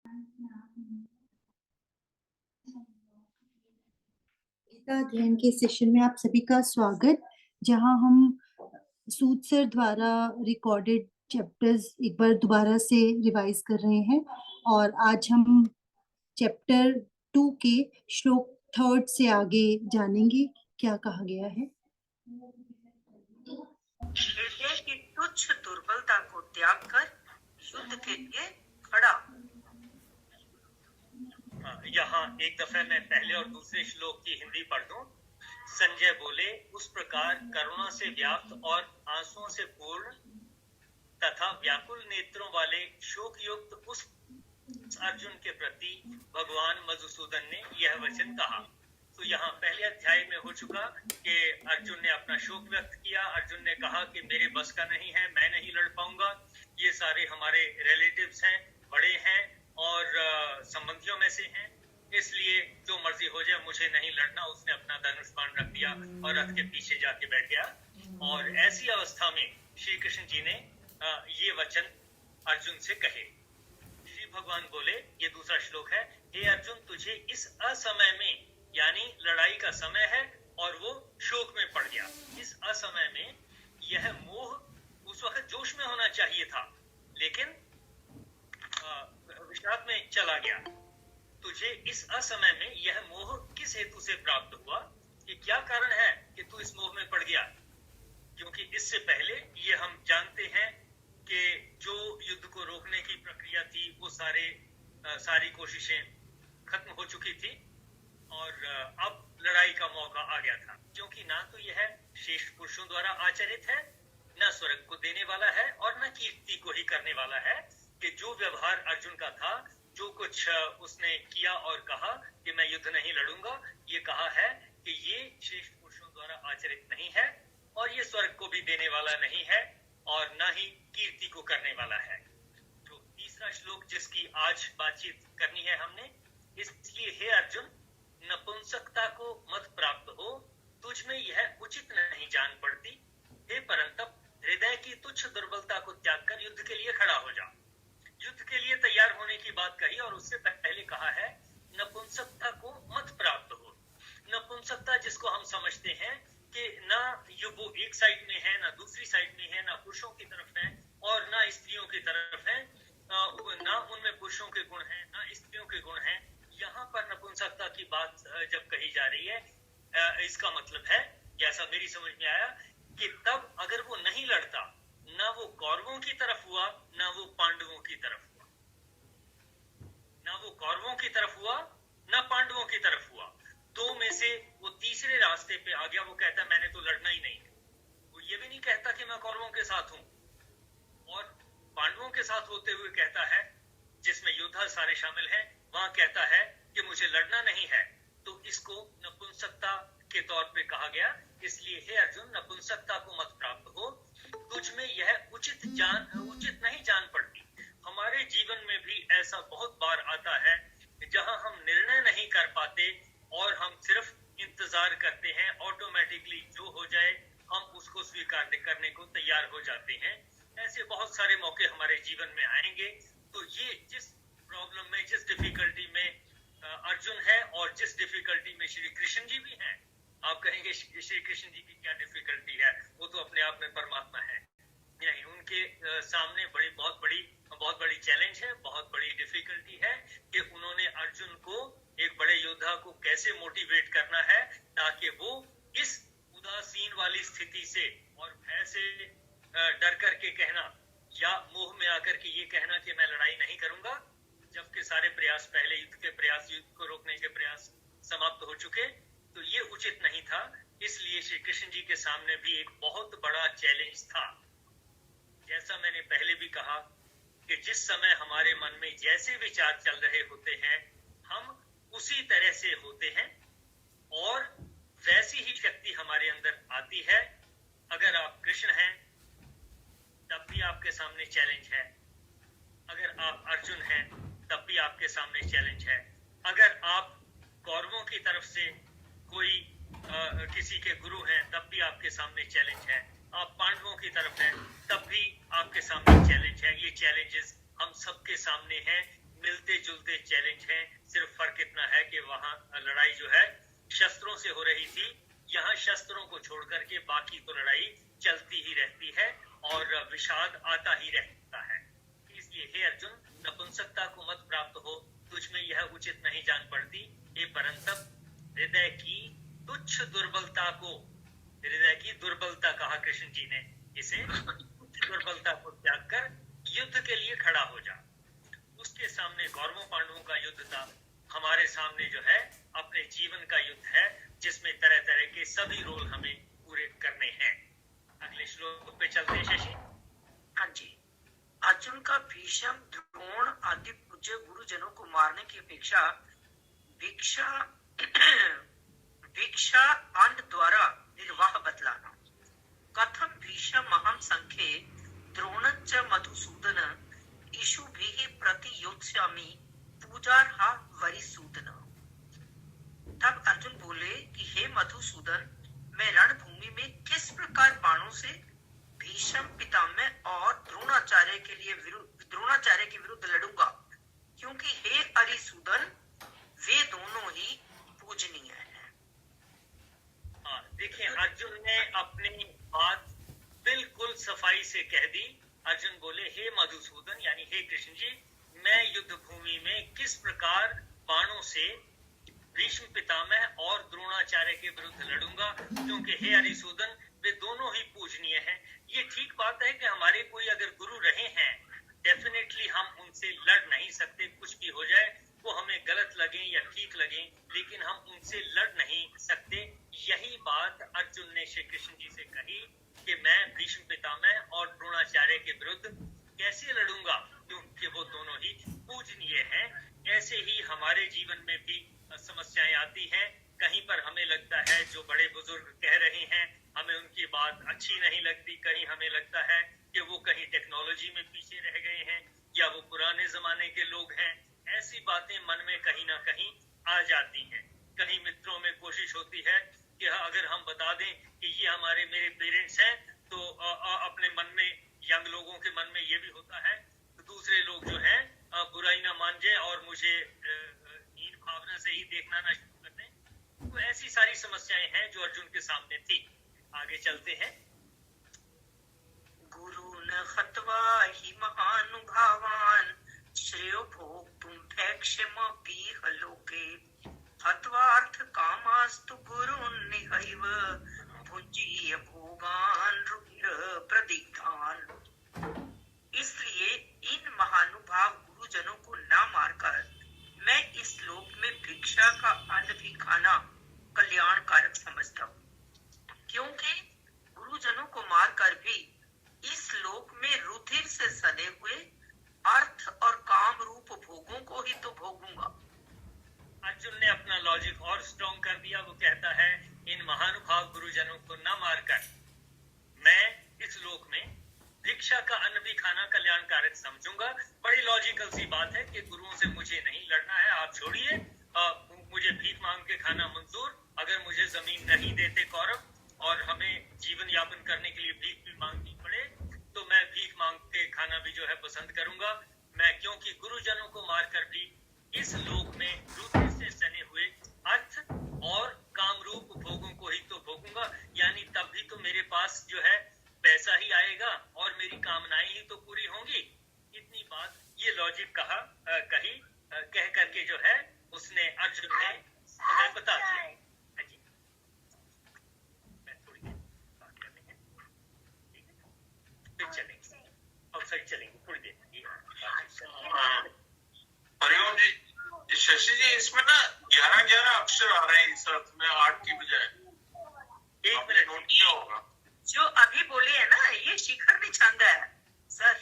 गीता अध्ययन के सेशन में आप सभी का स्वागत, जहां हम सूद सर द्वारा रिकॉर्डेड चैप्टर्स एक बार दोबारा से रिवाइज कर रहे हैं। और आज हम चैप्टर 2 के श्लोक 3 से आगे जानेंगे क्या कहा गया है। हृदय की तुच्छ दुर्बलता को त्याग कर युद्ध के लिए खड़ा। यहाँ एक दफे मैं पहले और दूसरे श्लोक की हिंदी पढ़ दूं। संजय बोले, उस प्रकार करुणा से व्याप्त और आंसुओं से पूर्ण तथा व्याकुल नेत्रों वाले शोक युक्त उस अर्जुन के प्रति भगवान मधुसूदन ने यह वचन कहा। तो यहाँ पहले अध्याय में हो चुका कि अर्जुन ने अपना शोक व्यक्त किया। अर्जुन ने कहा कि मेरे बस का नहीं है, मैं नहीं लड़ पाऊंगा, ये सारे हमारे रिलेटिव्स हैं, बड़े हैं और संबंधियों में से हैं, इसलिए जो मर्जी हो जाए मुझे नहीं लड़ना। उसने अपना धनुष बाण रख दिया और रथ के पीछे जाके बैठ गया। और ऐसी अवस्था में श्री कृष्ण जी ने ये वचन अर्जुन से कहे। श्री भगवान बोले, ये दूसरा श्लोक है, हे अर्जुन, तुझे इस असमय में, यानी लड़ाई का समय है और वो शोक में पड़ गया, इस असमय में यह मोह उस वक्त जोश में होना चाहिए था लेकिन विषाद में चला गया। तुझे इस असमय में यह मोह किस हेतु से प्राप्त हुआ? कि क्या कारण है कि तू इस मोह में पड़ गया? क्योंकि इससे पहले ये हम जानते हैं कि जो युद्ध को रोकने की प्रक्रिया थी वो सारी कोशिशें खत्म हो चुकी थी और अब लड़ाई का मौका आ गया था। क्योंकि ना तो यह श्रेष्ठ पुरुषों द्वारा आचरित है, न स्वर्ग को देने वाला है और न कीर्ति को ही करने वाला है। कि जो व्यवहार अर्जुन का था, जो कुछ उसने किया और कहा कि मैं युद्ध नहीं लड़ूंगा, ये कहा है कि ये श्रेष्ठ पुरुषों द्वारा आचरित नहीं है और ये स्वर्ग को भी देने वाला नहीं है और न ही कीर्ति को करने वाला है। जो तीसरा श्लोक जिसकी आज बातचीत करनी है हमने, इसलिए हे अर्जुन, नपुंसकता को मत प्राप्त हो, तुझ में यह उचित नहीं जान पड़ती। हे परंतप, हृदय की तुच्छ दुर्बलता को त्याग कर युद्ध के लिए खड़ा हो जा। युद्ध के लिए तैयार होने की बात कही और उससे पहले कहा है नपुंसकता को मत प्राप्त हो। नपुंसकता जिसको हम समझते हैं कि ना वो एक साइड में है, ना दूसरी साइड में है, ना पुरुषों की तरफ है और ना स्त्रियों की तरफ है, ना उनमें पुरुषों के गुण हैं ना स्त्रियों के गुण हैं। यहाँ पर नपुंसकता की बात जब कही जा रही है, इसका मतलब है, जैसा मेरी समझ में आया, कि तब अगर वो नहीं लड़ता, ना वो कौरवों की तरफ हुआ ना वो पांडवों की तरफ हुआ, ना वो कौरवों की तरफ हुआ ना पांडवों की तरफ हुआ, दो में से वो तीसरे रास्ते पे आ गया। वो कहता मैंने तो लड़ना ही नहीं है। वो ये भी नहीं कहता कि मैं कौरवों के साथ हूं और पांडवों के साथ होते हुए कहता है, जिसमें योद्धा सारे शामिल हैं, वहां कहता है कि मुझे लड़ना नहीं है। तो इसको नपुंसकता के तौर पे कहा गया। इसलिए हे अर्जुन, नपुंसकता को मत प्राप्त हो, तुझ में यह उचित नहीं जान पड़ती। हमारे जीवन में भी ऐसा बहुत बार आता है जहां हम निर्णय नहीं कर पाते और हम सिर्फ इंतजार करते हैं, ऑटोमेटिकली जो हो जाए हम उसको स्वीकार करने को तैयार हो जाते हैं। ऐसे बहुत सारे मौके हमारे जीवन में आएंगे। तो ये जिस प्रॉब्लम में, जिस डिफिकल्टी में अर्जुन है और जिस डिफिकल्टी में श्री कृष्ण जी भी हैं, आप कहेंगे श्री कृष्ण जी की क्या डिफिकल्टी है, वो तो अपने आप में परमात्मा है। नहीं, उनके सामने बहुत बड़ी चैलेंज है, बहुत बड़ी डिफिकल्टी है कि उन्होंने अर्जुन को, एक बड़े योद्धा को, कैसे मोटिवेट करना है ताकि वो इस उदासीन वाली स्थिति से और भय से डर करके कहना या मोह में आकर के ये कहना कि मैं लड़ाई नहीं करूंगा, जबकि सारे प्रयास, पहले युद्ध को रोकने के प्रयास समाप्त हो चुके। तो ये उचित नहीं था। इसलिए श्री कृष्ण जी के सामने भी एक बहुत बड़ा चैलेंज था। जैसा मैंने पहले भी कहा कि जिस समय हमारे मन में जैसे विचार चल रहे होते हैं, हम उसी तरह से होते हैं और वैसी ही शक्ति हमारे अंदर आती है। अगर आप कृष्ण हैं तब भी आपके सामने चैलेंज है, अगर आप अर्जुन हैं तब भी आपके सामने चैलेंज है, अगर आप कौरवों की तरफ से कोई किसी के गुरु हैं तब भी आपके सामने चैलेंज है, आप पांडवों की तरफ हैं तब भी आपके सामने चैलेंज है। ये चैलेंजेस हम सबके सामने हैं, मिलते जुलते चैलेंज हैं, सिर्फ फर्क इतना है कि वहां लड़ाई जो है शस्त्रों से हो रही थी, यहाँ शस्त्रों को छोड़ करके बाकी तो लड़ाई चलती ही रहती है और विषाद आता ही रहता है। इसलिए हे अर्जुन, नपुंसकता को मत प्राप्त हो, तुझ में यह उचित नहीं जान पड़ती। हे परंतप, हृदय की तुच्छ दुर्बलता को, हृदय की दुर्बलता कहा कृष्ण जी ने इसे, दुर्बलता को त्याग कर युद्ध के लिए खड़ा हो जा। उसके सामने कौरवों पांडवों का युद्ध था, हमारे सामने जो है अपने जीवन का युद्ध है, जिसमें तरह तरह के सभी रोल हमें पूरे करने हैं। अगले श्लोक पे चलते हैं शशि। हाँ जी। अर्जुन का भीष्म, द्रोण आदि पूज्य गुरुजनों को मारने की अपेक्षा भिक्षा अन्न द्वारा निर्वाह बतलाना। कथम भीष्म महम संख्ये द्रोणच्च मधुसूदन इषुभिः प्रतियोत्स्यामि पूजार्हा वरिसूदन। तब अर्जुन बोले कि हे मधुसूदन, मैं रणभूमि में किस प्रकार बाणों से भीष्म पितामह और द्रोणाचार्य के विरुद्ध लड़ूंगा, क्योंकि हे अरिसूदन, वे दोनों ही पूजनीय हैं। देखिए, अर्जुन ने अपनी बात बिल्कुल सफाई से कह दी। अर्जुन बोले, हे मधुसूदन यानी हे कृष्ण जी, मैं युद्ध भूमि में किस प्रकार बाणों से भीष्म पितामह और द्रोणाचार्य के विरुद्ध लड़ूंगा, क्योंकि हे अरिसूदन, वे दोनों ही पूजनीय हैं। ये ठीक बात है कि हमारे कोई अगर गुरु रहे हैं, डेफिनेटली हम उनसे लड़ नहीं सकते। कुछ भी हो जाए, वो हमें गलत लगे या ठीक लगे, लेकिन हम उनसे लड़ नहीं सकते। यही बात अर्जुन ने श्री कृष्ण जी से कही कि मैं भीष्म पितामह और द्रोणाचार्य के विरुद्ध कैसे लड़ूंगा, क्योंकि वो दोनों ही पूजनीय हैं। ऐसे ही हमारे जीवन में भी समस्याएं आती हैं। कहीं पर हमें लगता है जो बड़े बुजुर्ग कह रहे हैं, हमें उनकी बात अच्छी नहीं लगती। कहीं हमें लगता है कि वो कहीं टेक्नोलॉजी में पीछे रह गए हैं या वो पुराने जमाने के लोग हैं। ऐसी बातें मन में कहीं ना कहीं आ जाती हैं। कहीं मित्रों में कोशिश होती है कि अगर हम बता दें कि ये मेरे पेरेंट्स हैं, तो अपने मन में, यंग लोगों के मन में ये भी होता है तो दूसरे लोग जो हैं बुराई ना मान जाए और मुझे हीन भावना से ही देखना ना शुरू कर दें। तो ऐसी सारी समस्याएं हैं जो अर्जुन के सामने थी। आगे चलते हैं। गुरुन हत्वा हि महानुभावान श्रेयो भोक्तुं भैक्ष्यमपीह लोके हत्वार्थ कामास्तु गुरुन् निहैव भुञ्जीय भोगान् रुधिर प्रदिग्धान्। इसलिए इन महानुभाव गुरुजनों को न मारकर मैं इस लोक में भिक्षा का अन्न भी खाना कल्याणकारक समझता हूँ, क्योंकि गुरुजनों को मारकर भी इस लोक में रुधिर से सने हुए अर्थ और काम रूप भोगों को ही तो भोगूंगा। अर्जुन ने अपना लॉजिक और स्ट्रॉन्ग कर दिया। वो कहता है, इन महानुभाव गुरुजनों को न मारकर मैं इस लोक में भिक्षा का अन्न भी खाना कल्याणकारक समझूंगा। बड़ी लॉजिकल सी बात है कि गुरुओं से मुझे नहीं लड़ना है, आप छोड़िए, मुझे भीख मांग के खाना मंजूर। अगर मुझे जमीन नहीं देते कौरव और हमें जीवन यापन करने के लिए भीख भी मांगनी पड़े, तो मैं भीख मांग के खाना भी जो है पसंद करूंगा। मैं क्योंकि गुरुजनों को मारकर भी इस लोक में रुधिर से सने हुए अर्थ और कामरूप भोगों को ही तो भोगूंगा, यानी तब भी तो मेरे पास जो है पैसा ही आएगा और मेरी कामनाएं ही तो पूरी होंगी। इतनी बात ये लॉजिक कह करके जो है उसने अर्जुन ने हमें बता दिया। हाँ जी, मैं थोड़ी देर बात करनी है, ठीक है, फिर चलेंगे आउटसाइड, चलेंगे थोड़ी देर। हरिओम जी, शशि जी, इसमें ना 11 अक्षर आ रहे हैं इस अर्थ में 8 की बजाय। 1 मिनट नोट किया होगा। जो अभी बोले है ना, ये शिखर निछंद है सर।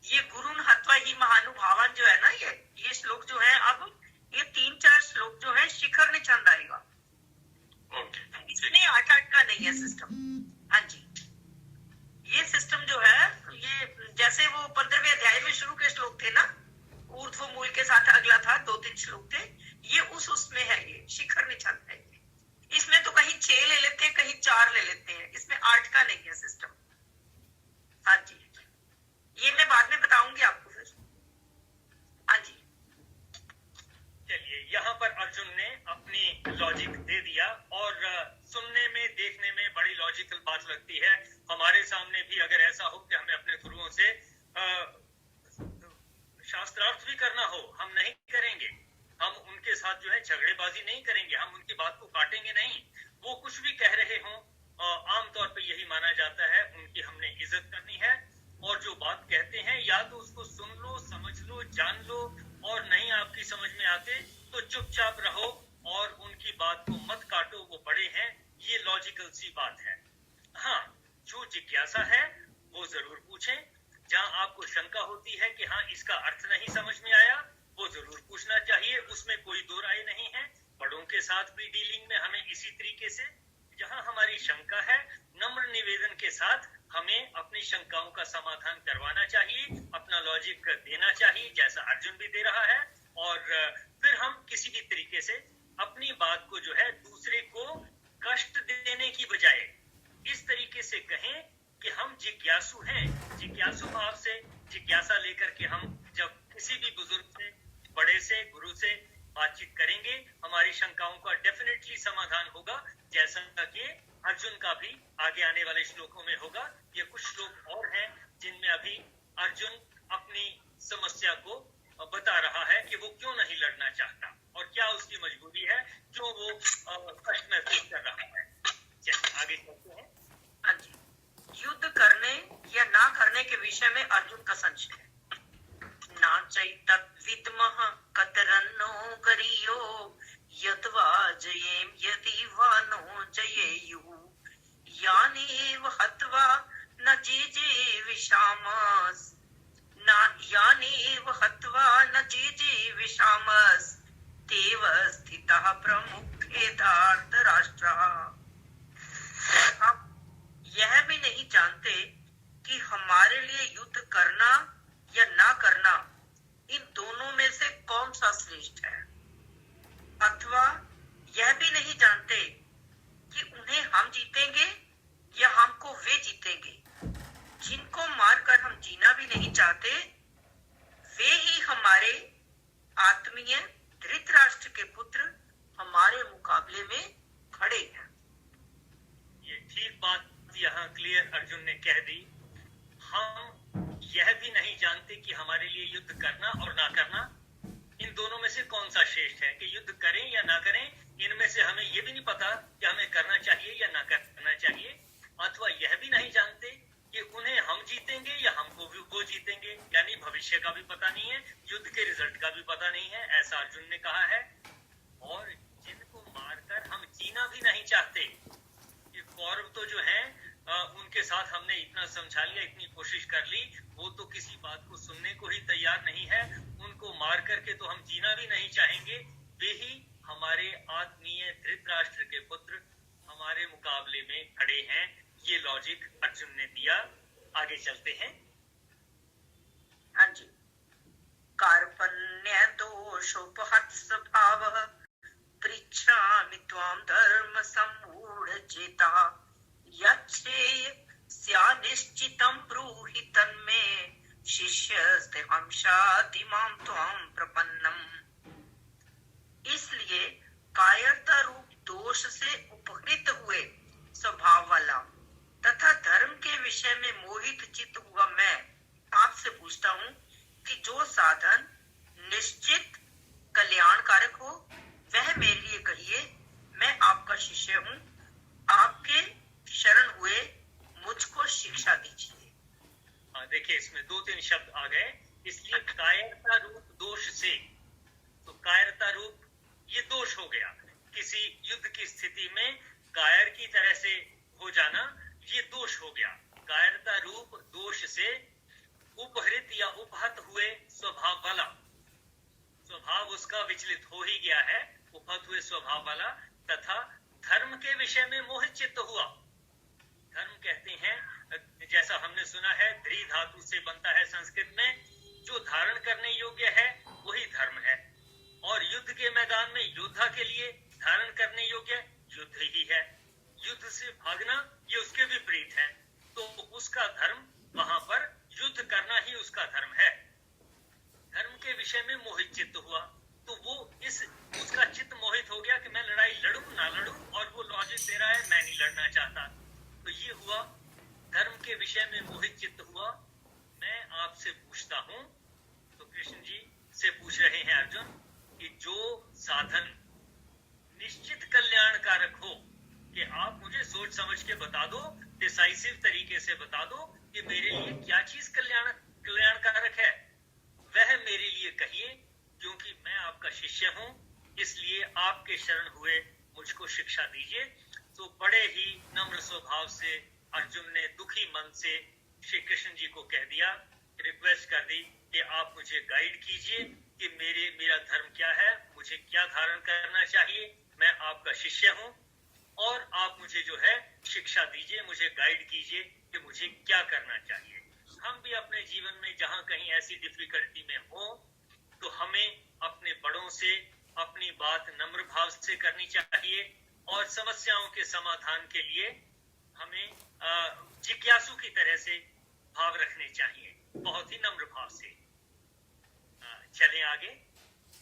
ये गुरुन हत्वा ही महानुभावन जो है ना, ये श्लोक जो है, अब ये 3-4 श्लोक जो है शिखर निछंद आएगा। इसमें 8-8 का नहीं है सिस्टम। हाँ जी, ये सिस्टम जो है, ये जैसे वो 15वें अध्याय में शुरू के श्लोक थे ना, ऊर्ध्व मूल के साथ अगला था, 2-3 श्लोक थे, ये उसमें है, ये शिखर लॉजिक दे दिया और सुनने में देखने में बड़ी लॉजिकल बात लगती है। हमारे सामने भी अगर ऐसा हो कि हमें अपने गुरुओं से शास्त्रार्थ भी करना हो, हम नहीं करेंगे। हम उनके साथ जो है झगड़ेबाजी नहीं करेंगे, हम उनकी बात को काटेंगे नहीं। वो कुछ भी कह रहे हों, आमतौर पे यही माना जाता है उनकी हमने इज्जत करनी है, और जो बात कहते हैं या तो उसको सुन लो, समझ लो, जान लो, और नहीं आपकी समझ में आते तो चुपचाप रहो और उनकी बात को मत काटो, वो बड़े हैं। ये लॉजिकल सी बात है। हाँ, जो जिज्ञासा है वो जरूर पूछें। जहां आपको शंका होती है कि हाँ इसका अर्थ नहीं समझ में आया, वो जरूर पूछना चाहिए, उसमें कोई दो राय नहीं है। बड़ों के साथ भी डीलिंग में हमें इसी तरीके से, जहां हमारी शंका है, नम्र निवेदन के साथ हमें अपनी शंकाओं का समाधान करवाना चाहिए, अपना लॉजिक देना चाहिए, जैसा अर्जुन भी दे रहा है। और फिर हम किसी भी तरीके से अपनी बात को जो है दूसरे को कष्ट देने की बजाय इस तरीके से कहें कि हम जिज्ञासु हैं। जिज्ञासु भाव से जिज्ञासा लेकर के हम जब किसी भी बुजुर्ग से, बड़े से, गुरु से बातचीत करेंगे, हमारी शंकाओं का डेफिनेटली समाधान होगा, जैसा कि अर्जुन का भी आगे आने वाले श्लोकों में होगा। ये कुछ श्लोक और हैं जिनमें अभी अर्जुन अपनी समस्या को बता रहा है कि वो क्यों नहीं लड़ना चाहता और क्या उसकी मजबूरी है, क्यों वो कष्ट महसूस कर रहा है। चलिए आगे चलते हैं। हाँ जी, युद्ध करने या ना करने के विषय में अर्जुन का संशय है। ना चैतद्विद्मः कतरन्नो गरीयो यद्वा जयेम यदि वा नो जयेयुः यानेव हत्वा न जिजीविषामस् यानेव हत्वा न जिजीविषामस् तेव स्थितः प्रमुखे धार्तराष्ट्रः। हम यह भी नहीं जानते कि हमारे लिए युद्ध करना या ना करना, इन दोनों में से कौन सा श्रेष्ठ है, अथवा यह भी नहीं जानते कि उन्हें हम जीतेंगे या हमको वे जीतेंगे। जिनको मारकर हम जीना भी नहीं चाहते, वे ही हमारे आत्मीय धृतराष्ट्र के पुत्र हमारे मुकाबले में खड़े हैं। ये ठीक बात यहाँ क्लियर अर्जुन ने कह दी। हम यह भी नहीं जानते कि हमारे लिए युद्ध करना और ना करना, इन दोनों में से कौन सा श्रेष्ठ है, कि युद्ध करें या ना करें। इनमें से हमें यह भी नहीं पता कि हमें करना चाहिए या ना करना चाहिए, अथवा यह भी नहीं जानते कि उन्हें हम जीतेंगे या हमको वो जीतेंगे, यानी भविष्य का भी पता नहीं है, युद्ध के रिजल्ट का भी पता नहीं है, ऐसा अर्जुन ने कहा है। और जिनको मारकर हम जीना भी नहीं चाहते, ये कौरव तो जो है उनके साथ हमने इतना समझा लिया, इतनी कोशिश कर ली, वो तो किसी बात को सुनने को ही तैयार नहीं है। उनको मार करके तो हम जीना भी नहीं चाहेंगे। वे ही हमारे आत्मीय धृतराष्ट्र के पुत्र हमारे मुकाबले में खड़े हैं। ये लॉजिक अर्जुन ने दिया। आगे चलते हैं। हाँ जी, कार्पण्य दोषोपहत स्वभावः पृच्छामि त्वां धर्म सम्मूढ़ चेता यच्छ्रेय स्यानिश्चितं ब्रूहि तन्मे शिष्यस्तेऽहं शाधिमां त्वां प्रपन्नम्। इसलिए कायरता रूप दोष से उपहृत हुए स्वभाव वाला तथा धर्म के विषय में मोहित चित्त हुआ मैं आपसे पूछता हूँ कि जो साधन निश्चित कल्याणकारक हो वह मेरे लिए कहिए। मैं आपका शिष्य हूँ, आपके शरण हुए मुझको शिक्षा दीजिए। देखिए इसमें 2-3 शब्द आ गए। इसलिए कायरता रूप दोष से, तो कायरता रूप ये दोष हो गया। किसी युद्ध की स्थिति में कायर की तरह से हो जाना, ये दोष हो गया। कायरता रूप दोष से उपहृत या उपहत हुए स्वभाव वाला, स्वभाव उसका विचलित हो ही गया है, उपहत हुए स्वभाव वाला, तथा धर्म के विषय में मोहित चित्त हुआ। धर्म कहते हैं, जैसा हमने सुना है, ध्री धातु से बनता है संस्कृत में, जो धारण करने योग्य है वही धर्म है। और युद्ध के मैदान में योद्धा के लिए धारण करने योग्य युद्ध ही है। युद्ध से भागना ये उसके विपरीत है। तो उसका धर्म वहां पर युद्ध करना ही उसका धर्म है। धर्म के विषय में मोहित चित्त हुआ। तो वो उसका चित्त मोहित हो गया कि मैं लड़ाई लड़ूं ना लड़ूं, और वो लॉजिक दे रहा है मैं नहीं लड़ना चाहता। तो ये हुआ, धर्म के विषय में मोहित चित्त हुआ। मैं आपसे पूछता हूं, तो कृष्ण जी से पूछ रहे हैं अर्जुन, कि जो साधन निश्चित कल्याणकारक हो, कि आप मुझे सोच समझ के बता दो, डिसाइसिव तरीके से बता दो कि मेरे लिए क्या चीज कल्याणकारक है, वह मेरे लिए कहिए, क्योंकि मैं आपका शिष्य हूं, इसलिए आपके शरण हुए मुझको शिक्षा दीजिए। तो बड़े ही नम्र स्वभाव से अर्जुन ने दुखी मन से श्री कृष्ण जी को कह दिया, रिक्वेस्ट कर दी कि आप मुझे गाइड कीजिए कि मेरा धर्म क्या है, मुझे क्या धारण करना चाहिए, मैं आपका शिष्य हूं, और आप मुझे जो है शिक्षा दीजिए, मुझे गाइड कीजिए कि मुझे क्या करना चाहिए। हम भी अपने जीवन में जहां कहीं ऐसी डिफिकल्टी में हो, तो हमें अपने बड़ों से अपनी बात नम्र भाव से करनी चाहिए, और समस्याओं के समाधान के लिए हमें जिज्ञासु की तरह से भाव रखने चाहिए, बहुत ही नम्र भाव से। चलें आगे।